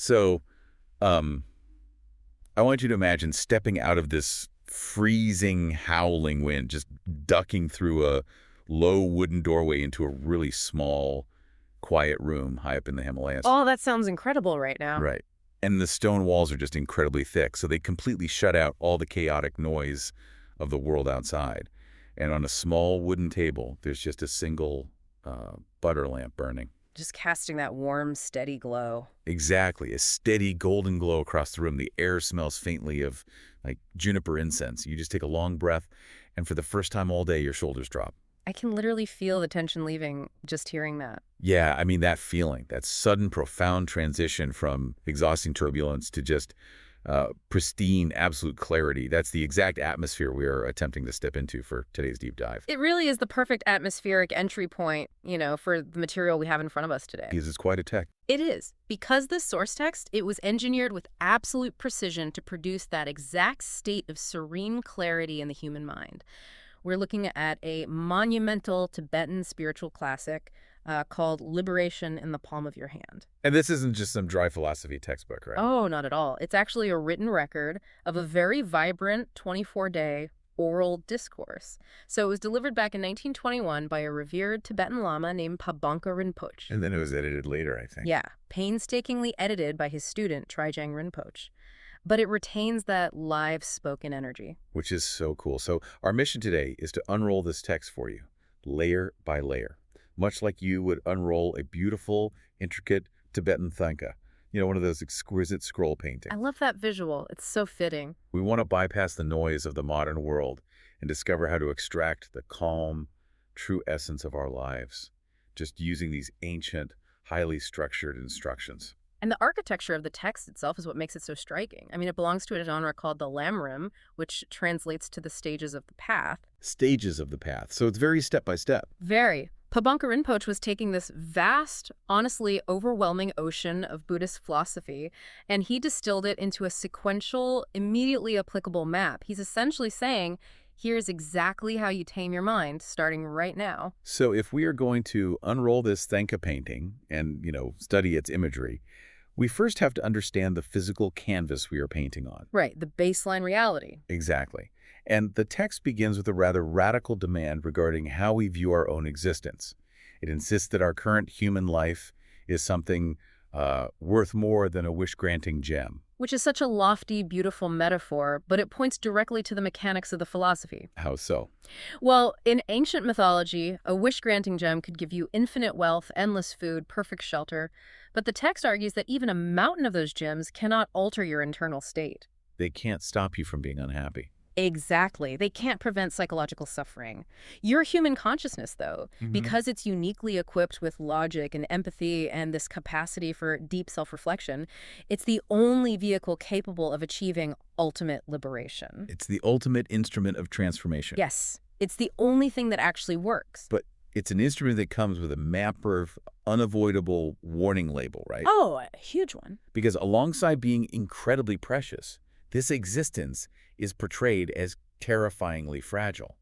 So, um, I want you to imagine stepping out of this freezing, howling wind, just ducking through a low wooden doorway into a really small, quiet room high up in the Himalayas. Oh, that sounds incredible right now. Right. And the stone walls are just incredibly thick, so they completely shut out all the chaotic noise of the world outside. And on a small wooden table, there's just a single butter lamp burning. Just casting that warm, steady glow. Exactly. A steady golden glow across the room. The air smells faintly of like juniper incense. You just take a long breath, and for the first time all day, your shoulders drop. I can literally feel the tension leaving just hearing that. Yeah, I mean, that feeling, that sudden, profound transition from exhausting turbulence to just pristine, absolute clarity. That's the exact atmosphere we are attempting to step into for today's deep dive. It really is the perfect atmospheric entry point, for the material we have in front of us today. Because it's quite a tech. It is. Because this source text, it was engineered with absolute precision to produce that exact state of serene clarity in the human mind. We're looking at a monumental Tibetan spiritual classic called Liberation in the Palm of Your Hand. And this isn't just some dry philosophy textbook, right? Oh, not at all. It's actually a written record of a very vibrant 24-day oral discourse. So it was delivered back in 1921 by a revered Tibetan Lama named Pabongka Rinpoche. And then it was edited later, I think. Yeah, painstakingly edited by his student, Trijang Rinpoche. But it retains that live spoken energy. Which is so cool. So our mission today is to unroll this text for you, layer by layer, much like you would unroll a beautiful, intricate Tibetan thangka, one of those exquisite scroll paintings. I love that visual. It's so fitting. We want to bypass the noise of the modern world and discover how to extract the calm, true essence of our lives, just using these ancient, highly structured instructions. And the architecture of the text itself is what makes it so striking. I mean, it belongs to a genre called the lamrim, which translates to the stages of the path. Stages of the path. So it's very step by step. Very. Pabongka Rinpoche was taking this vast, honestly overwhelming ocean of Buddhist philosophy, and he distilled it into a sequential, immediately applicable map. He's essentially saying, here's exactly how you tame your mind, starting right now. So if we are going to unroll this thangka painting and, study its imagery, we first have to understand the physical canvas we are painting on. Right, the baseline reality. Exactly. And the text begins with a rather radical demand regarding how we view our own existence. It insists that our current human life is something worth more than a wish-granting gem. Which is such a lofty, beautiful metaphor, but it points directly to the mechanics of the philosophy. How so? Well, in ancient mythology, a wish-granting gem could give you infinite wealth, endless food, perfect shelter. But the text argues that even a mountain of those gems cannot alter your internal state. They can't stop you from being unhappy. Exactly. They can't prevent psychological suffering. Your human consciousness, though, because it's uniquely equipped with logic and empathy and this capacity for deep self-reflection, it's the only vehicle capable of achieving ultimate liberation. It's the ultimate instrument of transformation. Yes. It's the only thing that actually works. But it's an instrument that comes with a massive, unavoidable warning label, right? Oh, a huge one. Because alongside being incredibly precious, this existence is portrayed as terrifyingly fragile.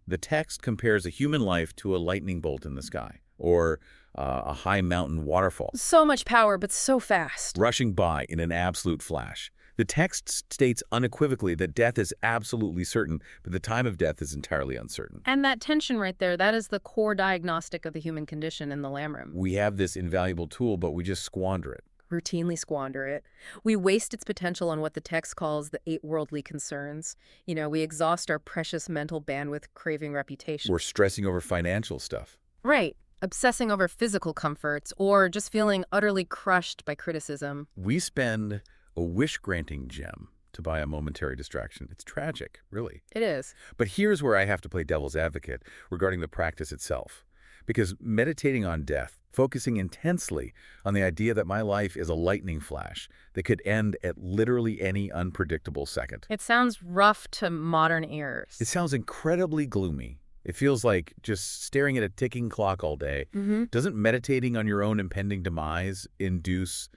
The text compares a human life to a lightning bolt in the sky, or a high mountain waterfall. So much power, but so fast. Rushing by in an absolute flash. The text states unequivocally that death is absolutely certain, but the time of death is entirely uncertain. And that tension right there, that is the core diagnostic of the human condition in the lamrim. We have this invaluable tool, but we just squander it. Routinely squander it. We waste its potential on what the text calls the 8 worldly concerns. We exhaust our precious mental bandwidth craving reputation. We're stressing over financial stuff. Right. Obsessing over physical comforts or just feeling utterly crushed by criticism. We spend a wish-granting gem to buy a momentary distraction. It's tragic, really. It is. But here's where I have to play devil's advocate regarding the practice itself. Because meditating on death, focusing intensely on the idea that my life is a lightning flash that could end at literally any unpredictable second. It sounds rough to modern ears. It sounds incredibly gloomy. It feels like just staring at a ticking clock all day. Doesn't meditating on your own impending demise induce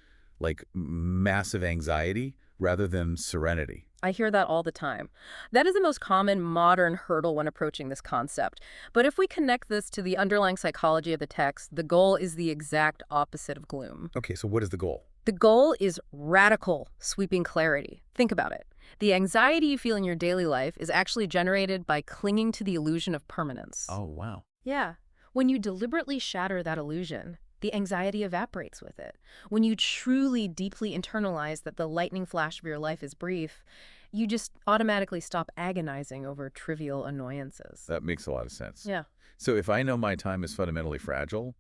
massive anxiety rather than serenity? I hear that all the time. That is the most common modern hurdle when approaching this concept. But if we connect this to the underlying psychology of the text, the goal is the exact opposite of gloom. Okay, so what is the goal? The goal is radical, sweeping clarity. Think about it. The anxiety you feel in your daily life is actually generated by clinging to the illusion of permanence. Oh, wow. Yeah. When you deliberately shatter that illusion, the anxiety evaporates with it. When you truly, deeply internalize that the lightning flash of your life is brief, you just automatically stop agonizing over trivial annoyances. That makes a lot of sense. Yeah. So if I know my time is fundamentally fragile,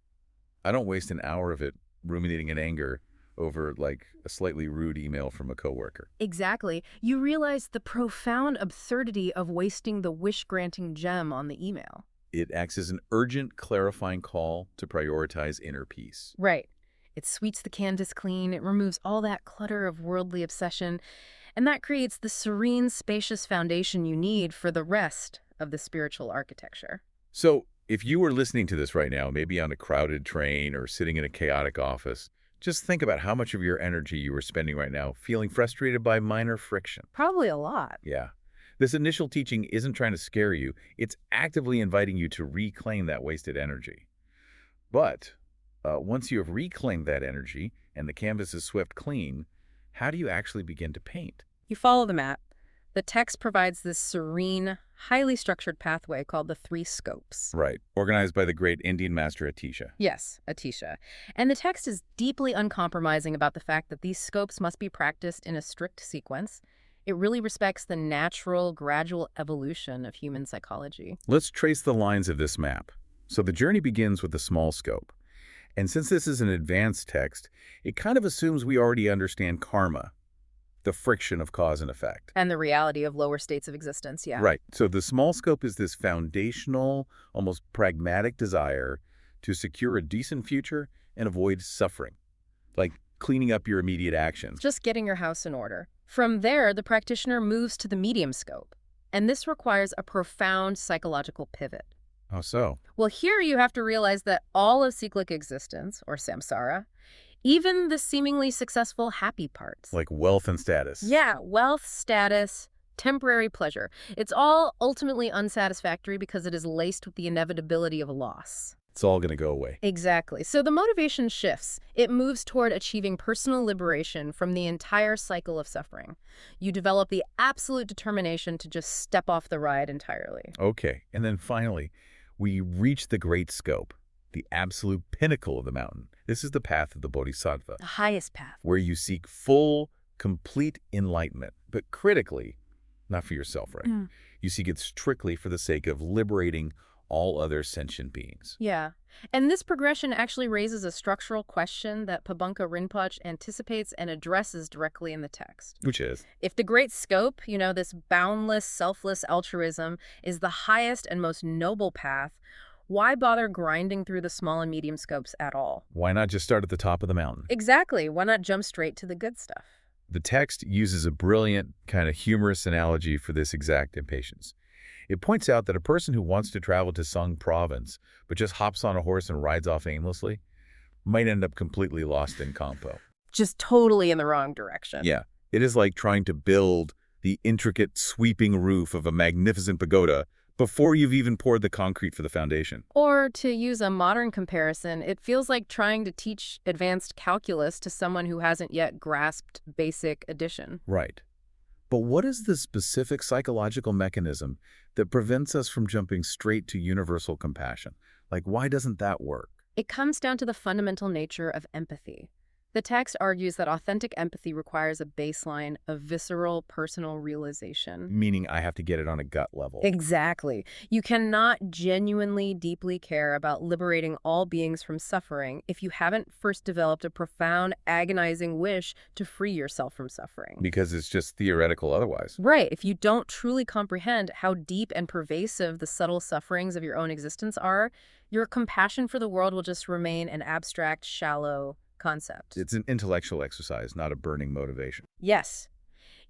I don't waste an hour of it ruminating in anger over, like, a slightly rude email from a coworker. Exactly. You realize the profound absurdity of wasting the wish-granting gem on the email. It acts as an urgent, clarifying call to prioritize inner peace. Right. It sweeps the canvas clean, it removes all that clutter of worldly obsession, and that creates the serene, spacious foundation you need for the rest of the spiritual architecture. So if you were listening to this right now, maybe on a crowded train or sitting in a chaotic office, just think about how much of your energy you are spending right now feeling frustrated by minor friction. Probably a lot. Yeah. This initial teaching isn't trying to scare you. It's actively inviting you to reclaim that wasted energy. But once you have reclaimed that energy and the canvas is swept clean, how do you actually begin to paint? You follow the map. The text provides this serene, highly structured pathway called the three scopes. Right. Organized by the great Indian master Atiśha. Yes, Atiśha. And the text is deeply uncompromising about the fact that these scopes must be practiced in a strict sequence. It really respects the natural, gradual evolution of human psychology. Let's trace the lines of this map. So the journey begins with the small scope. And since this is an advanced text, it kind of assumes we already understand karma, the friction of cause and effect. And the reality of lower states of existence, yeah. Right. So the small scope is this foundational, almost pragmatic desire to secure a decent future and avoid suffering, like cleaning up your immediate actions. Just getting your house in order. From there, the practitioner moves to the medium scope. And this requires a profound psychological pivot. How so? Well, here you have to realize that all of cyclic existence, or samsara, even the seemingly successful happy parts. Like wealth and status. Yeah, wealth, status, temporary pleasure. It's all ultimately unsatisfactory because it is laced with the inevitability of a loss. It's all going to go away. Exactly. So the motivation shifts. It moves toward achieving personal liberation from the entire cycle of suffering. You develop the absolute determination to just step off the ride entirely. Okay. And then finally, we reach the great scope, the absolute pinnacle of the mountain. This is the path of the bodhisattva, The highest path. where you seek full, complete enlightenment. But critically, not for yourself, right? You seek it strictly for the sake of liberating all other sentient beings. Yeah. And this progression actually raises a structural question that Pabongka Rinpoche anticipates and addresses directly in the text. Which is? If the great scope, this boundless, selfless altruism is the highest and most noble path, why bother grinding through the small and medium scopes at all? Why not just start at the top of the mountain? Exactly. Why not jump straight to the good stuff? The text uses a brilliant, kind of humorous analogy for this exact impatience. It points out that a person who wants to travel to Sung province, but just hops on a horse and rides off aimlessly, might end up completely lost in Kampo. Just totally in the wrong direction. Yeah, it is like trying to build the intricate, sweeping roof of a magnificent pagoda before you've even poured the concrete for the foundation. Or to use a modern comparison, it feels like trying to teach advanced calculus to someone who hasn't yet grasped basic addition. Right. But what is the specific psychological mechanism that prevents us from jumping straight to universal compassion? Like, why doesn't that work? It comes down to the fundamental nature of empathy. The text argues that authentic empathy requires a baseline of visceral, personal realization. Meaning I have to get it on a gut level. Exactly. You cannot genuinely, deeply care about liberating all beings from suffering if you haven't first developed a profound, agonizing wish to free yourself from suffering. Because it's just theoretical otherwise. Right. If you don't truly comprehend how deep and pervasive the subtle sufferings of your own existence are, your compassion for the world will just remain an abstract, shallow concept. It's an intellectual exercise, not a burning motivation. Yes.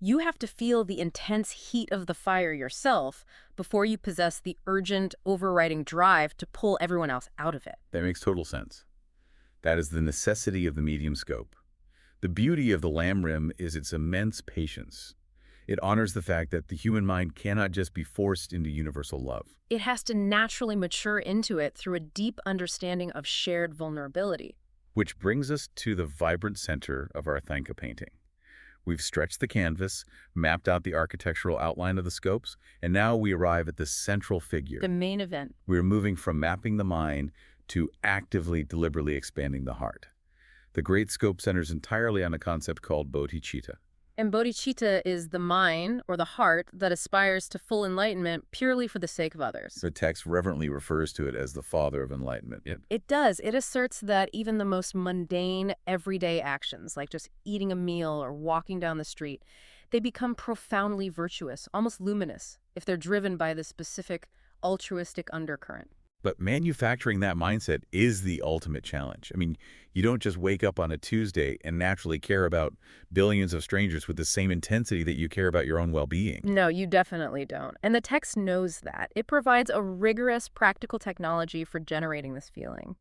You have to feel the intense heat of the fire yourself before you possess the urgent, overriding drive to pull everyone else out of it. That makes total sense. That is the necessity of the medium scope. The beauty of the lamrim is its immense patience. It honors the fact that the human mind cannot just be forced into universal love. It has to naturally mature into it through a deep understanding of shared vulnerability. Which brings us to the vibrant center of our Thangka painting. We've stretched the canvas, mapped out the architectural outline of the scopes, and now we arrive at the central figure. The main event. We're moving from mapping the mind to actively, deliberately expanding the heart. The great scope centers entirely on a concept called bodhichitta. And bodhichitta is the mind, or the heart, that aspires to full enlightenment purely for the sake of others. The text reverently refers to it as the father of enlightenment. It does. It asserts that even the most mundane, everyday actions, like just eating a meal or walking down the street, they become profoundly virtuous, almost luminous, if they're driven by the specific altruistic undercurrent. But manufacturing that mindset is the ultimate challenge. I mean, you don't just wake up on a Tuesday and naturally care about billions of strangers with the same intensity that you care about your own well-being. No, you definitely don't. And the text knows that. It provides a rigorous practical technology for generating this feeling.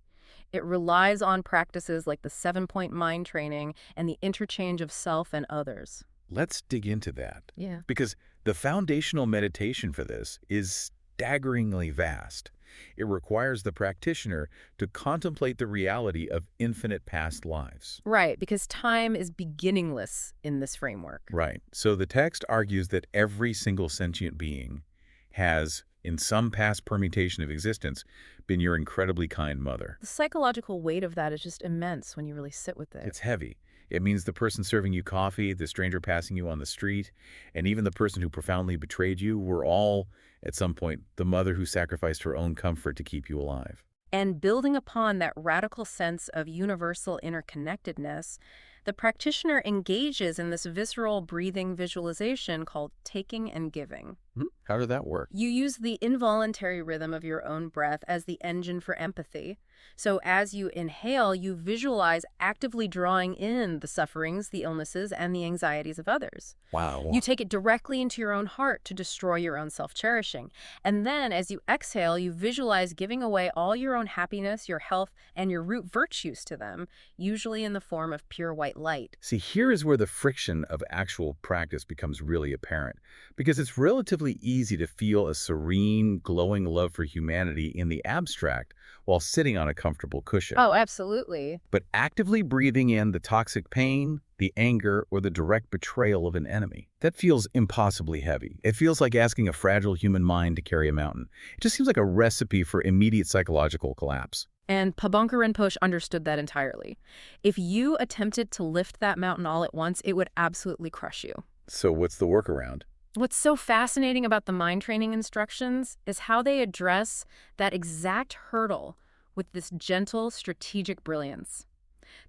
It relies on practices like the 7-point mind training and the interchange of self and others. Let's dig into that. Yeah. Because the foundational meditation for this is staggeringly vast. It requires the practitioner to contemplate the reality of infinite past lives. Right, because time is beginningless in this framework. Right. So the text argues that every single sentient being has, in some past permutation of existence, been your incredibly kind mother. The psychological weight of that is just immense when you really sit with it. It's heavy. It means the person serving you coffee, the stranger passing you on the street, and even the person who profoundly betrayed you were all, at some point, the mother who sacrificed her own comfort to keep you alive. And building upon that radical sense of universal interconnectedness, the practitioner engages in this visceral breathing visualization called taking and giving. How did that work? You use the involuntary rhythm of your own breath as the engine for empathy. So as you inhale, you visualize actively drawing in the sufferings, the illnesses, and the anxieties of others. Wow. You take it directly into your own heart to destroy your own self-cherishing. And then as you exhale, you visualize giving away all your own happiness, your health, and your root virtues to them, usually in the form of pure white light. See, here is where the friction of actual practice becomes really apparent, because it's relatively easy to feel a serene, glowing love for humanity in the abstract while sitting on a comfortable cushion. Oh, absolutely. But actively breathing in the toxic pain, the anger, or the direct betrayal of an enemy, that feels impossibly heavy. It feels like asking a fragile human mind to carry a mountain. It just seems like a recipe for immediate psychological collapse. And Pabongka Rinpoche understood that entirely. If you attempted to lift that mountain all at once, it would absolutely crush you. So what's the workaround? What's so fascinating about the mind training instructions is how they address that exact hurdle with this gentle, strategic brilliance.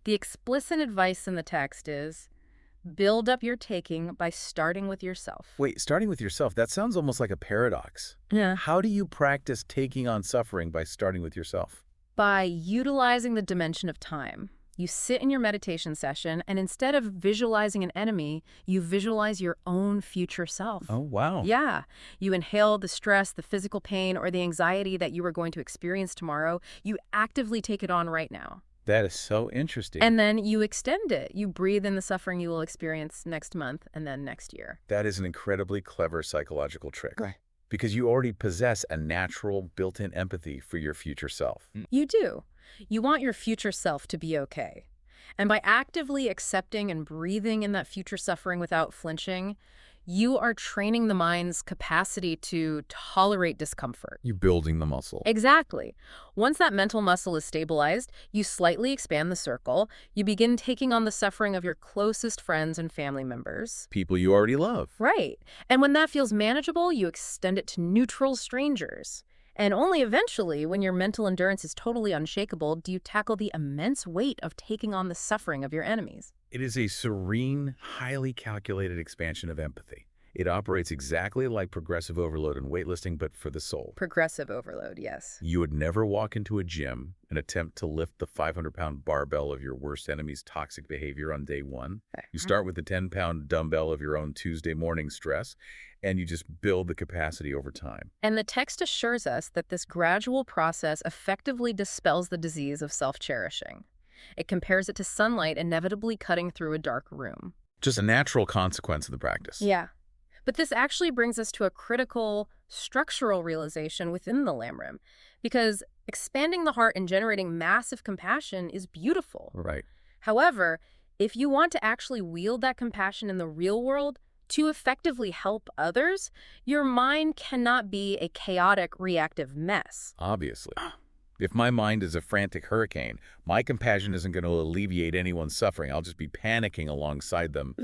The explicit advice in the text is, build up your taking by starting with yourself. Wait, starting with yourself, that sounds almost like a paradox. Yeah. How do you practice taking on suffering by starting with yourself? By utilizing the dimension of time. You sit in your meditation session, and instead of visualizing an enemy, you visualize your own future self. Oh, wow. Yeah. You inhale the stress, the physical pain, or the anxiety that you are going to experience tomorrow. You actively take it on right now. That is so interesting. And then you extend it. You breathe in the suffering you will experience next month and then next year. That is an incredibly clever psychological trick. Right. Because you already possess a natural built-in empathy for your future self. You do. You want your future self to be okay. And by actively accepting and breathing in that future suffering without flinching, you are training the mind's capacity to tolerate discomfort. You're building the muscle. Exactly. Once that mental muscle is stabilized, you slightly expand the circle. You begin taking on the suffering of your closest friends and family members. People you already love. Right. And when that feels manageable, you extend it to neutral strangers. And only eventually, when your mental endurance is totally unshakable, do you tackle the immense weight of taking on the suffering of your enemies. It is a serene, highly calculated expansion of empathy. It operates exactly like progressive overload in weightlifting, but for the soul. Progressive overload, yes. You would never walk into a gym and attempt to lift the 500-pound barbell of your worst enemy's toxic behavior on day one. You start with the 10-pound dumbbell of your own Tuesday morning stress, and you just build the capacity over time. And the text assures us that this gradual process effectively dispels the disease of self-cherishing. It compares it to sunlight inevitably cutting through a dark room. Just a natural consequence of the practice. Yeah. But this actually brings us to a critical structural realization within the lamrim, because expanding the heart and generating massive compassion is beautiful. Right. However, if you want to actually wield that compassion in the real world to effectively help others, your mind cannot be a chaotic, reactive mess. Obviously. If my mind is a frantic hurricane, my compassion isn't going to alleviate anyone's suffering. I'll just be panicking alongside them,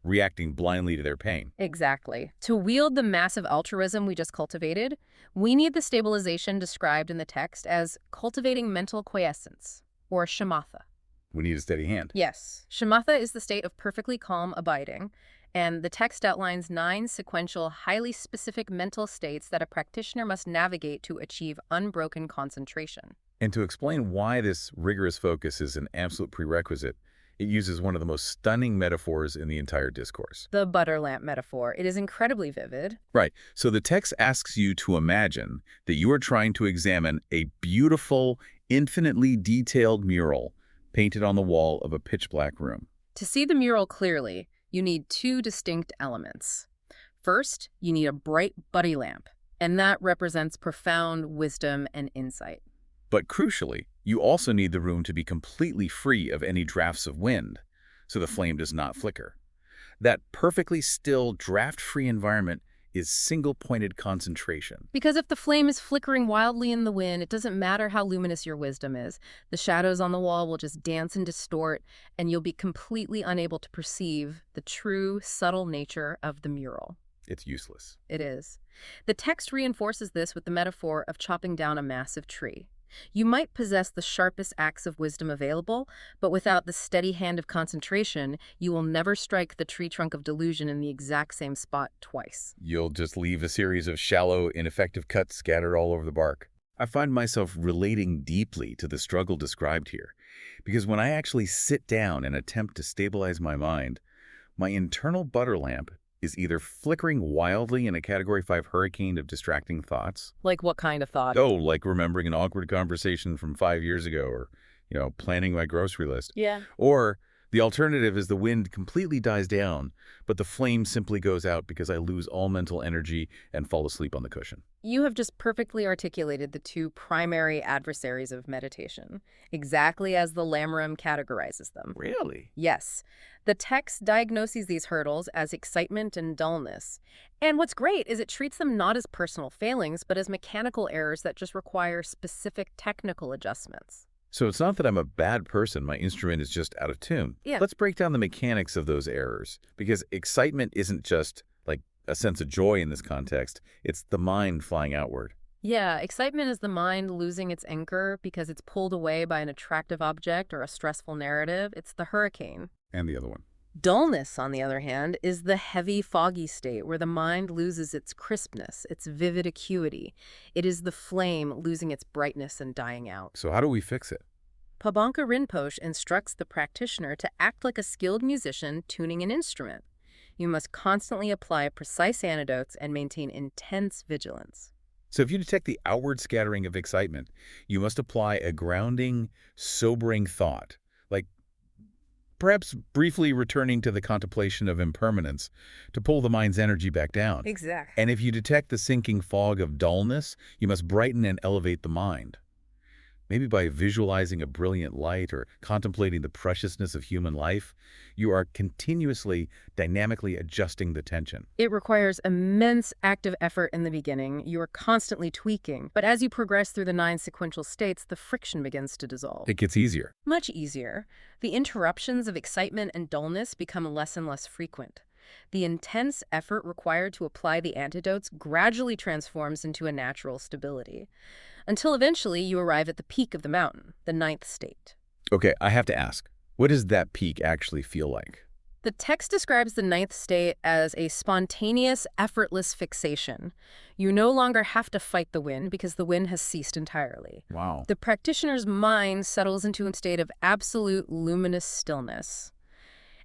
reacting blindly to their pain. Exactly. To wield the massive altruism we just cultivated, we need the stabilization described in the text as cultivating mental quiescence, or shamatha. We need a steady hand. Yes. Shamatha is the state of perfectly calm abiding, and the text outlines 9 sequential, highly specific mental states that a practitioner must navigate to achieve unbroken concentration. And to explain why this rigorous focus is an absolute prerequisite, it uses one of the most stunning metaphors in the entire discourse. The butter lamp metaphor. It is incredibly vivid. Right. So the text asks you to imagine that you are trying to examine a beautiful, infinitely detailed mural painted on the wall of a pitch-black room. To see the mural clearly, you need 2 distinct elements. First, you need a bright buddy lamp, and that represents profound wisdom and insight. But crucially, you also need the room to be completely free of any drafts of wind, so the flame does not flicker. That perfectly still, draft-free environment is single-pointed concentration. Because if the flame is flickering wildly in the wind, it doesn't matter how luminous your wisdom is. The shadows on the wall will just dance and distort, and you'll be completely unable to perceive the true, subtle nature of the mural. It's useless. It is. The text reinforces this with the metaphor of chopping down a massive tree. You might possess the sharpest axe of wisdom available, but without the steady hand of concentration, you will never strike the tree trunk of delusion in the exact same spot twice. You'll just leave a series of shallow, ineffective cuts scattered all over the bark. I find myself relating deeply to the struggle described here, because when I actually sit down and attempt to stabilize my mind, my internal butter lamp is either flickering wildly in a Category 5 hurricane of distracting thoughts. Like what kind of thought? Oh, like remembering an awkward conversation from 5 years ago, or, planning my grocery list. Yeah. Or the alternative is the wind completely dies down, but the flame simply goes out because I lose all mental energy and fall asleep on the cushion. You have just perfectly articulated the 2 primary adversaries of meditation, exactly as the lamrim categorizes them. Really? Yes. The text diagnoses these hurdles as excitement and dullness. And what's great is it treats them not as personal failings, but as mechanical errors that just require specific technical adjustments. So it's not that I'm a bad person, my instrument is just out of tune. Yeah. Let's break down the mechanics of those errors, because excitement isn't just like a sense of joy in this context, it's the mind flying outward. Yeah, excitement is the mind losing its anchor because it's pulled away by an attractive object or a stressful narrative. It's the hurricane. And the other one. Dullness, on the other hand, is the heavy, foggy state where the mind loses its crispness, its vivid acuity. It is the flame losing its brightness and dying out. So how do we fix it? Pabongka Rinpoche instructs the practitioner to act like a skilled musician tuning an instrument. You must constantly apply precise antidotes and maintain intense vigilance. So if you detect the outward scattering of excitement, you must apply a grounding, sobering thought, like perhaps briefly returning to the contemplation of impermanence to pull the mind's energy back down. Exactly. And if you detect the sinking fog of dullness, you must brighten and elevate the mind. Maybe by visualizing a brilliant light or contemplating the preciousness of human life, you are continuously, dynamically adjusting the tension. It requires immense active effort in the beginning. You are constantly tweaking. But as you progress through the 9 sequential states, the friction begins to dissolve. It gets easier. Much easier. The interruptions of excitement and dullness become less and less frequent. The intense effort required to apply the antidotes gradually transforms into a natural stability, until eventually you arrive at the peak of the mountain, the 9th state. Okay, I have to ask, what does that peak actually feel like? The text describes the 9th state as a spontaneous, effortless fixation. You no longer have to fight the wind because the wind has ceased entirely. Wow. The practitioner's mind settles into a state of absolute luminous stillness.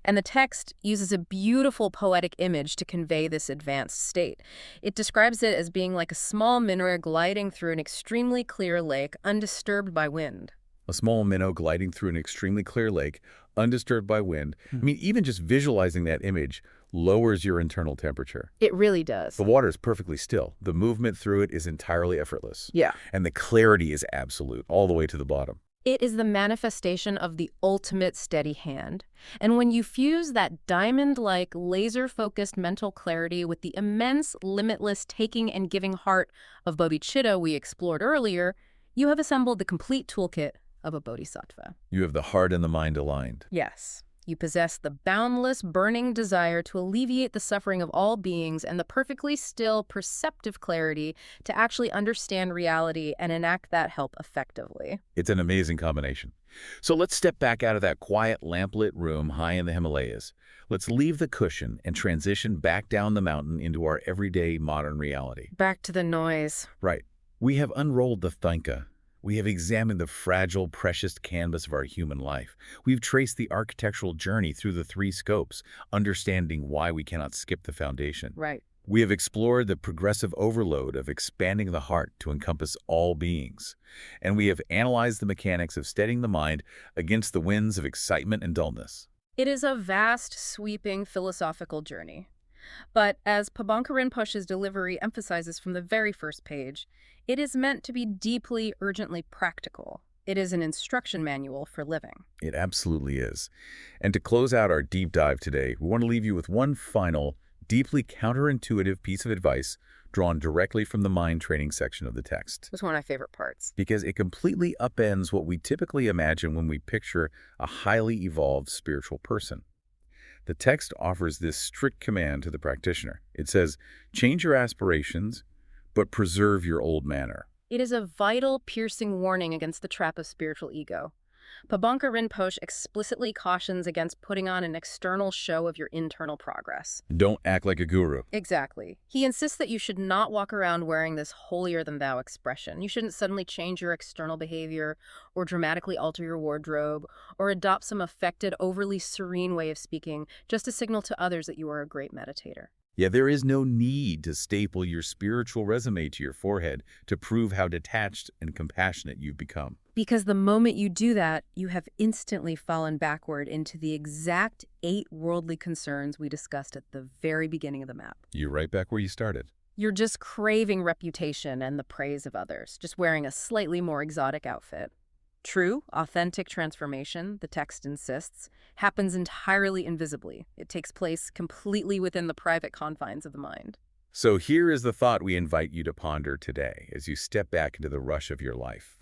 And the text uses a beautiful poetic image to convey this advanced state. It describes it as being like a small minnow gliding through an extremely clear lake, undisturbed by wind. A small minnow gliding through an extremely clear lake, undisturbed by wind. I mean, even just visualizing that image lowers your internal temperature. It really does. The water is perfectly still. The movement through it is entirely effortless. Yeah. And the clarity is absolute, all the way to the bottom. It is the manifestation of the ultimate steady hand. And when you fuse that diamond-like, laser-focused mental clarity with the immense, limitless taking and giving heart of bodhicitta we explored earlier, you have assembled the complete toolkit of a bodhisattva. You have the heart and the mind aligned. Yes. You possess the boundless, burning desire to alleviate the suffering of all beings and the perfectly still, perceptive clarity to actually understand reality and enact that help effectively. It's an amazing combination. So let's step back out of that quiet, lamplit room high in the Himalayas. Let's leave the cushion and transition back down the mountain into our everyday modern reality. Back to the noise. Right. We have unrolled the thangka. We have examined the fragile, precious canvas of our human life. We've traced the architectural journey through the three scopes, understanding why we cannot skip the foundation. Right. We have explored the progressive overload of expanding the heart to encompass all beings. And we have analyzed the mechanics of steadying the mind against the winds of excitement and dullness. It is a vast, sweeping philosophical journey. But as Pabongka Rinpoche's delivery emphasizes from the very first page, it is meant to be deeply, urgently practical. It is an instruction manual for living. It absolutely is. And to close out our deep dive today, we want to leave you with one final, deeply counterintuitive piece of advice drawn directly from the mind training section of the text. It was one of my favorite parts. Because it completely upends what we typically imagine when we picture a highly evolved spiritual person. The text offers this strict command to the practitioner. It says, change your aspirations, but preserve your old manner. It is a vital, piercing warning against the trap of spiritual ego. Pabongka Rinpoche explicitly cautions against putting on an external show of your internal progress. Don't act like a guru. Exactly. He insists that you should not walk around wearing this holier-than-thou expression. You shouldn't suddenly change your external behavior or dramatically alter your wardrobe or adopt some affected, overly serene way of speaking just to signal to others that you are a great meditator. Yeah, there is no need to staple your spiritual resume to your forehead to prove how detached and compassionate you've become. Because the moment you do that, you have instantly fallen backward into the exact 8 worldly concerns we discussed at the very beginning of the map. You're right back where you started. You're just craving reputation and the praise of others, just wearing a slightly more exotic outfit. True, authentic transformation, the text insists, happens entirely invisibly. It takes place completely within the private confines of the mind. So here is the thought we invite you to ponder today as you step back into the rush of your life.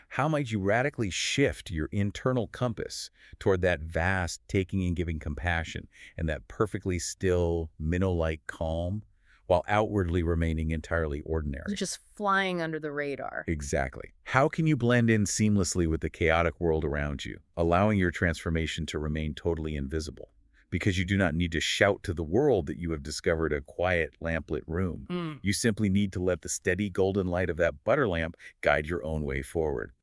How might you radically shift your internal compass toward that vast taking and giving compassion and that perfectly still, minnow-like calm, while outwardly remaining entirely ordinary? You're just flying under the radar. Exactly. How can you blend in seamlessly with the chaotic world around you, allowing your transformation to remain totally invisible? Because you do not need to shout to the world that you have discovered a quiet, lamplit room. You simply need to let the steady golden light of that butter lamp guide your own way forward.